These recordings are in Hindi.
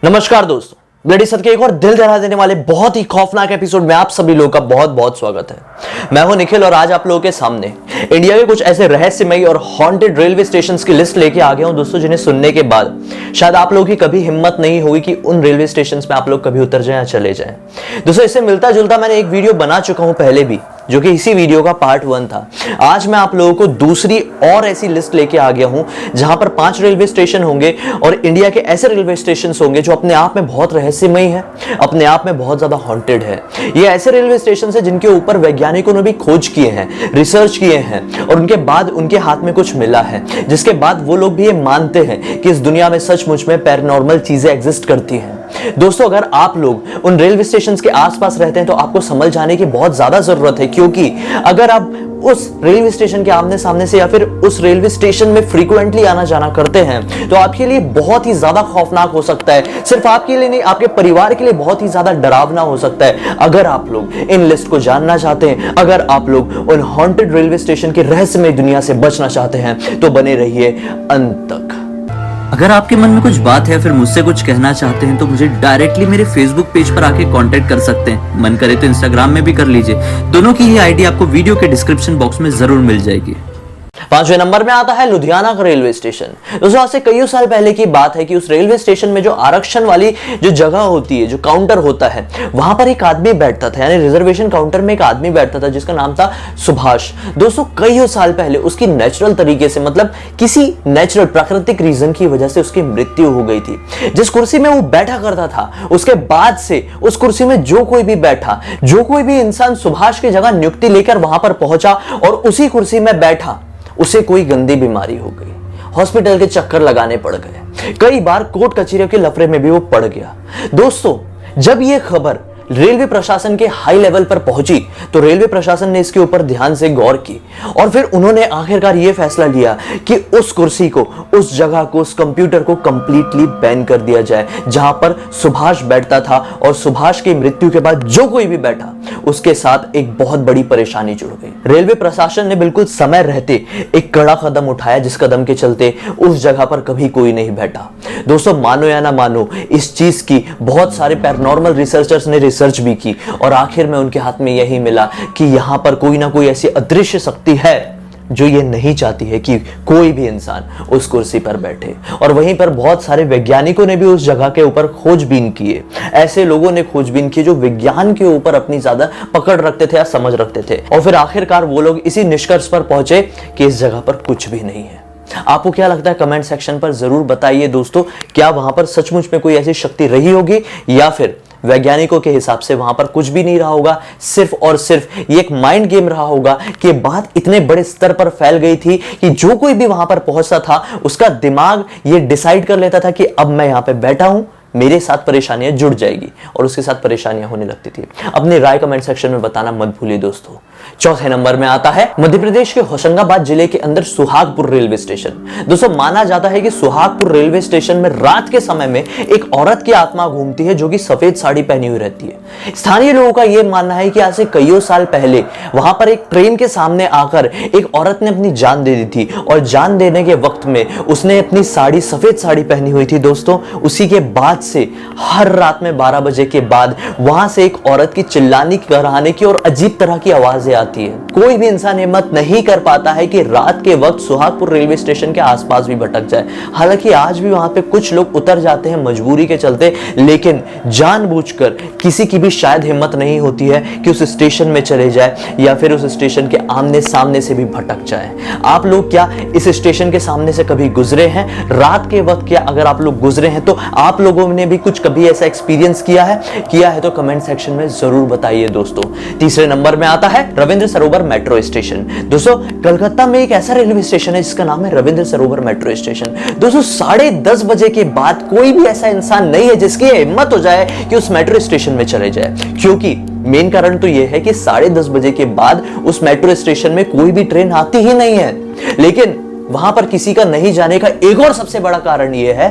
नमस्कार दोस्तों, ब्लडी सर के एक और दिल दहला देने वाले बहुत ही खौफनाक एपिसोड में आप सभी लोगों का बहुत बहुत स्वागत है। मैं हूं निखिल और आज आप लोगों के सामने इंडिया के कुछ ऐसे रहस्यमयी और हॉन्टेड रेलवे स्टेशंस की लिस्ट लेके आ गया हूं दोस्तों, जिन्हें सुनने के बाद शायद आप लोगों की कभी हिम्मत नहीं होगी कि उन रेलवे स्टेशंस में आप लोग कभी उतर जाएं या चले जाएं। दोस्तों, इससे मिलता जुलता मैंने एक वीडियो बना चुका हूं पहले भी, जो कि इसी वीडियो का पार्ट 1 था। आज मैं आप लोगों को दूसरी और ऐसी लिस्ट लेके आ गया हूं जहां पर 5 रेलवे स्टेशन होंगे और इंडिया के ऐसे रेलवे स्टेशन होंगे जो अपने आप में बहुत रहस्यमयी है, अपने आप में बहुत ज्यादा हॉन्टेड है। ये ऐसे रेलवे स्टेशन है जिनके ऊपर वैज्ञानिकों ने भी खोज किए हैं, रिसर्च किए हैं और उनके बाद उनके हाथ में कुछ मिला है, जिसके बाद वो लोग भी ये मानते हैं कि इस दुनिया में सचमुच में पैरानॉर्मल चीजें एग्जिस्ट करती हैं। दोस्तों, अगर आप लोग उन रेलवे स्टेशन के आसपास रहते हैं तो आपको समझ जाने की बहुत ज्यादा जरूरत है, क्योंकि अगर आप उस रेलवे स्टेशन के आमने सामने से या फिर उस रेलवे स्टेशन में फ्रीक्वेंटली आना जाना करते हैं तो आपके लिए बहुत ही ज्यादा खौफनाक हो सकता है। सिर्फ आपके लिए नहीं, आपके परिवार के लिए बहुत ही ज्यादा डरावना हो सकता है। अगर आप लोग इन लिस्ट को जानना चाहते हैं, अगर आप लोग उन हॉन्टेड रेलवे स्टेशन की रहस्यमय दुनिया से बचना चाहते हैं तो बने रहिए अंत तक। अगर आपके मन में कुछ बात है या फिर मुझसे कुछ कहना चाहते हैं तो मुझे डायरेक्टली मेरे फेसबुक पेज पर आके कांटेक्ट कर सकते हैं। मन करे तो इंस्टाग्राम में भी कर लीजिए। दोनों की ही आईडी आपको वीडियो के डिस्क्रिप्शन बॉक्स में जरूर मिल जाएगी। 5वें नंबर में आता है लुधियाना का रेलवे स्टेशन। दोस्तों, आज से कई साल पहले की बात है कि उस रेलवे स्टेशन में जो आरक्षण वाली जो जगह होती है, जो काउंटर होता है, वहां पर एक आदमी बैठता था, यानी रिजर्वेशन काउंटर में एक आदमी बैठता था जिसका नाम था सुभाष। दोस्तों, कई साल पहले उसकी नेचुरल तरीके से, मतलब किसी नेचुरल प्राकृतिक रीजन की वजह से उसकी मृत्यु हो गई थी। जिस कुर्सी में वो बैठा करता था, उसके बाद से उस कुर्सी में जो कोई भी बैठा, जो कोई भी इंसान सुभाष की जगह नियुक्ति लेकर वहां पर पहुंचा और उसी कुर्सी में बैठा, उसे कोई गंदी बीमारी हो गई, हॉस्पिटल के चक्कर लगाने पड़ गए, कई बार कोर्ट कचहरियों के लफड़े में भी वो पड़ गया। दोस्तों, जब ये खबर रेलवे प्रशासन के हाई लेवल पर पहुंची तो रेलवे प्रशासन ने इसके ऊपर ध्यान से गौर की और फिर उन्होंने आखिरकार यह फैसला लिया कि उस कुर्सी को, उस जगह को, उस कंप्यूटर को कंप्लीटली बैन कर दिया जाए जहां पर सुभाष बैठता था। और सुभाष की मृत्यु के बाद जो कोई भी बैठा उसके साथ एक बहुत बड़ी परेशानी जुड़ गई। रेलवे प्रशासन ने बिल्कुल समय रहते एक कड़ा कदम उठाया, जिस कदम के चलते उस जगह पर कभी कोई नहीं बैठा। दोस्तों, मानो या ना मानो, इस चीज की बहुत सारे पैरानॉर्मल रिसर्चर्स ने रिसर्च भी की और आखिर में उनके हाथ में यही मिला कि यहां पर कोई ना कोई ऐसी अदृश्य शक्ति है जो ये नहीं चाहती है कि कोई भी इंसान उस कुर्सी पर बैठे। और वहीं पर बहुत सारे वैज्ञानिकों ने भी उस जगह के ऊपर खोजबीन किए। ऐसे लोगों ने खोजबीन की जो विज्ञान के ऊपर अपनी ज्यादा पकड़ रखते थे या समझ रखते थे, और फिर आखिरकार वो लोग इसी निष्कर्ष पर पहुंचे कि इस जगह पर कुछ भी नहीं है। आपको क्या लगता है? कमेंट सेक्शन पर जरूर बताइए दोस्तों, क्या वहां पर सचमुच में कोई ऐसी शक्ति रही होगी या फिर वैज्ञानिकों के हिसाब से वहां पर कुछ भी नहीं रहा होगा, सिर्फ और सिर्फ ये एक माइंड गेम रहा होगा कि बात इतने बड़े स्तर पर फैल गई थी कि जो कोई भी वहां पर पहुंचता था उसका दिमाग ये डिसाइड कर लेता था कि अब मैं यहां पे बैठा हूं, मेरे साथ परेशानियां जुड़ जाएगी और उसके साथ परेशानियां होने लगती थी। अपनी राय कमेंट सेक्शन में बताना मत भूलिए दोस्तों। 4थे नंबर में आता है मध्य प्रदेश के होशंगाबाद जिले के अंदर सुहागपुर रेलवे स्टेशन। दोस्तों, माना जाता है कि सुहागपुर रेलवे स्टेशन में रात के समय में एक औरत की आत्मा घूमती है जो कि सफेद साड़ी पहनी हुई रहती है। स्थानीय लोगों का यह मानना है कि आज से कई साल पहले वहां पर एक ट्रेन के सामने आकर एक औरत ने अपनी जान दे दी थी और जान देने के वक्त में उसने अपनी साड़ी, सफेद साड़ी पहनी हुई थी। दोस्तों, उसी के बाद से हर रात में 12 बजे के बाद वहां से एक औरत की चिल्लाने, कराहने की और अजीब तरह की आवाजें आती है। कोई भी इंसान हिम्मत नहीं कर पाता है कि रात के वक्त सुहागपुर रेलवे स्टेशन के आसपास भी भटक जाए। हालांकि आज भी वहां पे कुछ लोग उतर जाते हैं मजबूरी के चलते, लेकिन जानबूझकर किसी की भी शायद हिम्मत नहीं होती है कि उस स्टेशन में चले जाए या फिर उस स्टेशन के आमने सामने से भी भटक जाए। आप लोग क्या इस स्टेशन के सामने से कभी गुजरे हैं? रात के वक्त क्या अगर आप लोग गुजरे हैं तो आप लोगों ने भी कुछ कभी ऐसा एक्सपीरियंस किया है तो कमेंट सेक्शन में जरूर बताइए दोस्तों। 3रे नंबर में आता है रविंद्र सरोवर मेट्रो स्टेशन। दोस्तों, कलकत्ता में एक ऐसा रेलवे स्टेशन है जिसका नाम है रविंद्र सरोवर मेट्रो स्टेशन। दोस्तों, 10:30 बजे के बाद कोई भी ऐसा इंसान नहीं है जिसकी हिम्मत हो जाए कि उस मेट्रो स्टेशन में चले जाए, क्योंकि मेन कारण तो यह है कि 10:30 बजे के बाद उस मेट्रो स्टेशन में कोई भी ट्रेन आती ही नहीं है। लेकिन वहां पर किसी का नहीं जाने का एक और सबसे बड़ा कारण यह है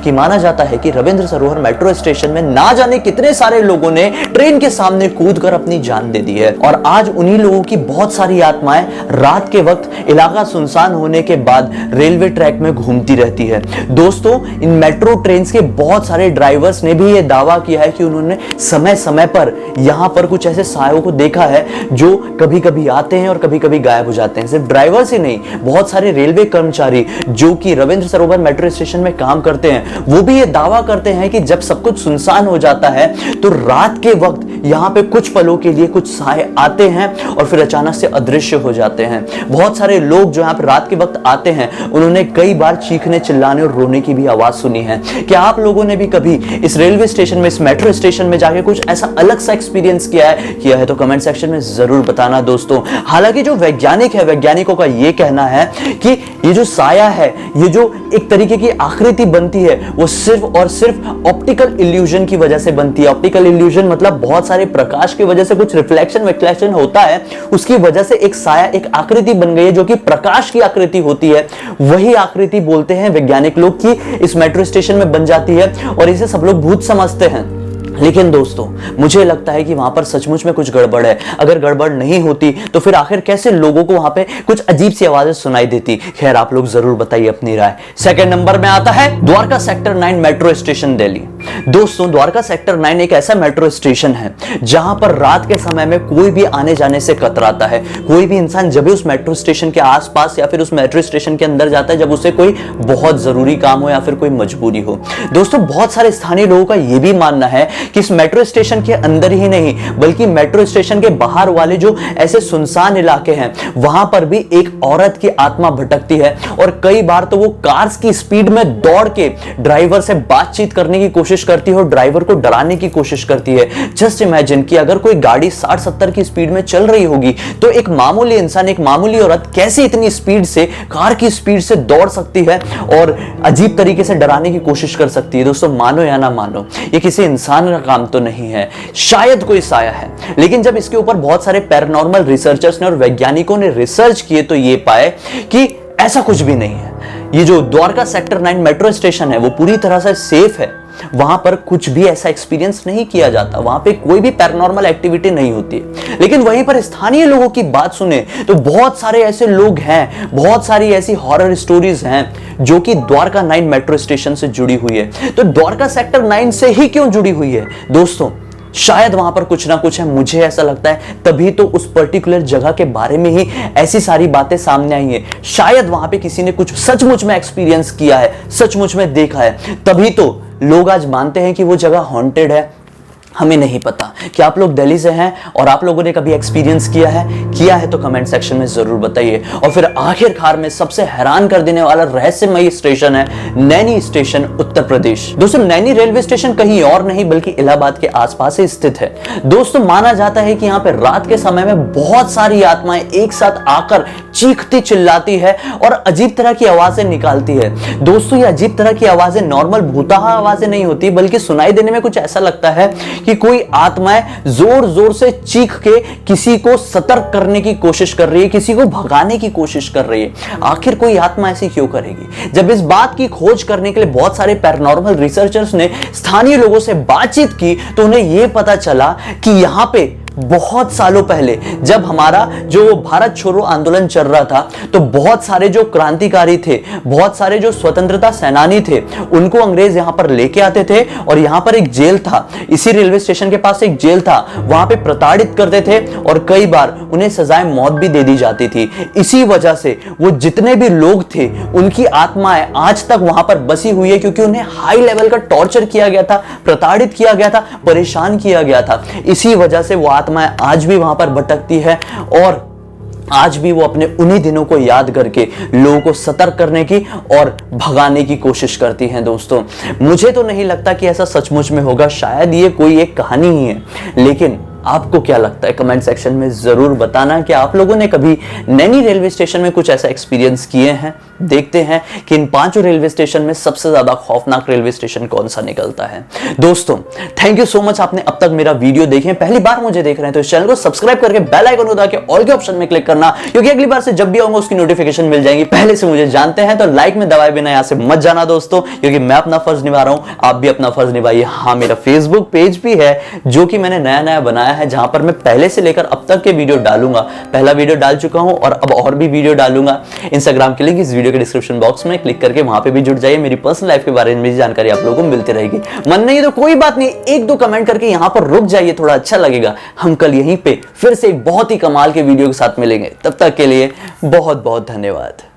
कि माना जाता है कि रविंद्र सरोवर मेट्रो स्टेशन में ना जाने कितने सारे लोगों ने ट्रेन के सामने कूदकर अपनी जान दे दी है और आज उन्हीं लोगों की बहुत सारी आत्माएं रात के वक्त इलाका सुनसान होने के बाद रेलवे ट्रैक में घूमती रहती है। दोस्तों, इन मेट्रो ट्रेन के बहुत सारे ड्राइवर्स ने भी यह दावा किया है कि उन्होंने समय समय पर यहां पर कुछ ऐसे सायों को देखा है जो कभी कभी आते हैं और कभी कभी गायब हो जाते हैं। सिर्फ ड्राइवर्स ही नहीं, बहुत सारे रेलवे कर्मचारी जो कि रविंद्र सरोवर मेट्रो स्टेशन में काम करते हैं, वो भी ये दावा करते हैं कि जब सब कुछ सुनसान हो जाता है तो रात के वक्त यहां पे कुछ पलों के लिए कुछ साए आते हैं और फिर अचानक से अदृश्य हो जाते हैं। बहुत सारे लोग जो यहां पे रात के वक्त आते हैं, उन्होंने कई बार चीखने, चिल्लाने और रोने की भी आवाज सुनी है। क्या आप लोगों ने भी कभी इस रेलवे स्टेशन में, इस मेट्रो स्टेशन में जाके कुछ ऐसा अलग सा एक्सपीरियंस किया है तो कमेंट सेक्शन में जरूर बताना दोस्तों। हालांकि जो वैज्ञानिक है, वैज्ञानिकों का यह कहना है कि ये जो साया है, ये जो एक तरीके की आकृति बनती है, वो सिर्फ और सिर्फ ऑप्टिकल इल्यूजन की वजह से बनती है। ऑप्टिकल इल्यूजन मतलब बहुत सारे प्रकाश की वजह से कुछ रिफ्लेक्शन होता है, उसकी वजह से एक साया, एक आकृति बन गई है जो कि प्रकाश की आकृति होती है। वही आकृति बोलते हैं वैज्ञानिक लोग कि इस मेट्रो स्टेशन में बन जाती है और इसे सब लोग भूत समझते हैं। लेकिन दोस्तों, मुझे लगता है कि वहां पर सचमुच में कुछ गड़बड़ है। अगर गड़बड़ नहीं होती तो फिर आखिर कैसे लोगों को वहां पे कुछ अजीब सी आवाजें सुनाई देती? खैर, आप लोग जरूर बताइए अपनी राय। सेकंड नंबर में आता है Dwarka sector 9 metro station Delhi. दोस्तों, द्वारका सेक्टर 9 एक ऐसा मेट्रो स्टेशन है जहां पर रात के समय में कोई भी आने जाने से कतराता है। कोई भी इंसान जब भी उस मेट्रो स्टेशन के आसपास या फिर उस मेट्रो स्टेशन के अंदर जाता है, जब उसे कोई बहुत जरूरी काम हो या फिर कोई मजबूरी हो। दोस्तों, बहुत सारे स्थानीय लोगों का यह भी मानना है कि इस मेट्रो स्टेशन के अंदर ही नहीं, बल्कि मेट्रो स्टेशन के बाहर वाले जो ऐसे सुनसान इलाके हैं, वहां पर भी एक औरत की आत्मा भटकती है और कई बार तो वो कार्स की स्पीड में दौड़ के ड्राइवर से बातचीत करने की कोशिश करती है और ड्राइवर को डराने की कोशिश करती है। जस्ट इमेजिन कि अगर कोई गाड़ी 60-70 की स्पीड में चल रही होगी तो एक मामूली इंसान, एक मामूली औरत कैसे इतनी स्पीड से, कार की स्पीड से दौड़ सकती है और अजीब तरीके से डराने की कोशिश कर सकती है। दोस्तों, मानो या ना मानो, ये किसी इंसान का काम तो नहीं है, शायद कोई साया है। लेकिन जब इसके ऊपर बहुत सारे पैरानॉर्मल रिसर्चर्स ने और वैज्ञानिकों ने रिसर्च किए तो ये पाए कि ऐसा कुछ भी नहीं है। ये जो द्वारका सेक्टर 9 मेट्रो स्टेशन है वो पूरी तरह से सेफ है। वहां पर कुछ भी ऐसा एक्सपीरियंस नहीं किया जाता, वहां पे कोई भी पैरानॉर्मल एक्टिविटी नहीं होती है। लेकिन वहीं पर स्थानीय लोगों की बात सुने तो बहुत सारे ऐसे लोग हैं, बहुत सारी ऐसी हॉरर स्टोरीज हैं जो कि द्वारका 9 मेट्रो स्टेशन से जुड़ी हुई है। तो द्वारका सेक्टर 9 से ही क्यों जुड़ी हुई है दोस्तों? शायद वहां पर कुछ ना कुछ है, मुझे ऐसा लगता है। तभी तो उस पर्टिकुलर जगह के बारे में ही ऐसी सारी बातें सामने आई हैं। शायद वहां पे किसी ने कुछ सचमुच में एक्सपीरियंस किया है, सचमुच में देखा है, तभी तो लोग आज मानते हैं कि वो जगह हॉन्टेड है। हमें नहीं पता कि आप लोग दिल्ली से हैं और आप लोगों ने कभी एक्सपीरियंस किया है तो कमेंट सेक्शन में जरूर बताइए। और फिर आखिरकार में सबसे हैरान कर देने वाला रहस्यमयी स्टेशन है नैनी स्टेशन, उत्तर प्रदेश। दोस्तों, नैनी रेलवे स्टेशन कहीं और नहीं बल्कि इलाहाबाद के आसपास ही स्थित है। दोस्तों, माना जाता है कि यहाँ पे रात के समय में बहुत सारी आत्माएं एक साथ आकर चीखती चिल्लाती है और अजीब तरह की आवाजें निकालती है। दोस्तों, ये अजीब तरह की आवाजें नॉर्मल भूताहा आवाजें नहीं होती, बल्कि सुनाई देने में कुछ ऐसा लगता है कि कोई आत्माएं जोर जोर से चीख के किसी को सतर्क करने की कोशिश कर रही है, किसी को भगाने की कोशिश कर रही है। आखिर कोई आत्मा ऐसी क्यों करेगी? जब इस बात की खोज करने के लिए बहुत सारे पैरानॉर्मल रिसर्चर्स ने स्थानीय लोगों से बातचीत की तो उन्हें यह पता चला कि यहां पे बहुत सालों पहले जब हमारा जो भारत छोड़ो आंदोलन चल रहा था तो बहुत सारे जो क्रांतिकारी थे, बहुत सारे जो स्वतंत्रता सेनानी थे, उनको अंग्रेज यहां पर लेके आते थे और यहां पर एक जेल था, इसी रेलवे स्टेशन के पास एक जेल था, वहां पे प्रताड़ित करते थे और कई बार उन्हें सजाए मौत भी दे दी जाती थी। इसी वजह से वो जितने भी लोग थे उनकी आत्माएं आज तक वहां पर बसी हुई है, क्योंकि उन्हें हाई लेवल का टॉर्चर किया गया था, प्रताड़ित किया गया था, परेशान किया गया था। इसी वजह से वो आत्माएं आज भी वहां पर भटकती है और आज भी वो अपने उन्हीं दिनों को याद करके लोगों को सतर्क करने की और भगाने की कोशिश करती हैं। दोस्तों, मुझे तो नहीं लगता कि ऐसा सचमुच में होगा, शायद ये कोई एक कहानी ही है। लेकिन आपको क्या लगता है कमेंट सेक्शन में जरूर बताना कि आप लोगों ने कभी नैनी रेलवे स्टेशन में कुछ ऐसा एक्सपीरियंस किए हैं। देखते हैं कि इन 5 रेलवे स्टेशन में सबसे ज्यादा खौफनाक रेलवे स्टेशन कौन सा निकलता है। दोस्तों थैंक यू सो मच, आपने अब तक मेरा वीडियो देखे। पहली बार मुझे देख रहे हैं तो इस चैनल को सब्सक्राइब करके बेल आइकन को दबा के ऑल के ऑप्शन में क्लिक करना, क्योंकि अगली बार से जब भी आऊंगा उसकी नोटिफिकेशन मिल जाएगी। पहले से मुझे जानते हैं तो लाइक में दबाए बिना यहां से मत जाना दोस्तों, क्योंकि मैं अपना फर्ज निभा रहा हूं, आप भी अपना फर्ज निभाइए। हाँ, मेरा फेसबुक पेज भी है जो कि मैंने नया बनाया है, जहां पर मैं पहले से लेकर अब तक के वीडियो डालूंगा। पहला वीडियो डाल चुका हूं और अब और भी वीडियो डालूंगा। इंस्टाग्राम के लिंक इस वीडियो के डिस्क्रिप्शन बॉक्स में क्लिक करके वहां पे भी जुड़ जाइए। मेरी पर्सनल लाइफ के बारे में भी जानकारी आप लोगों को मिलती रहेगी। मन नहीं तो कोई बात नहीं, 1-2 कमेंट करके यहां पर रुक जाइए, थोड़ा अच्छा लगेगा। हम कल यहीं पे फिर से एक बहुत ही कमाल के वीडियो के साथ मिलेंगे। तब तक के लिए बहुत बहुत धन्यवाद।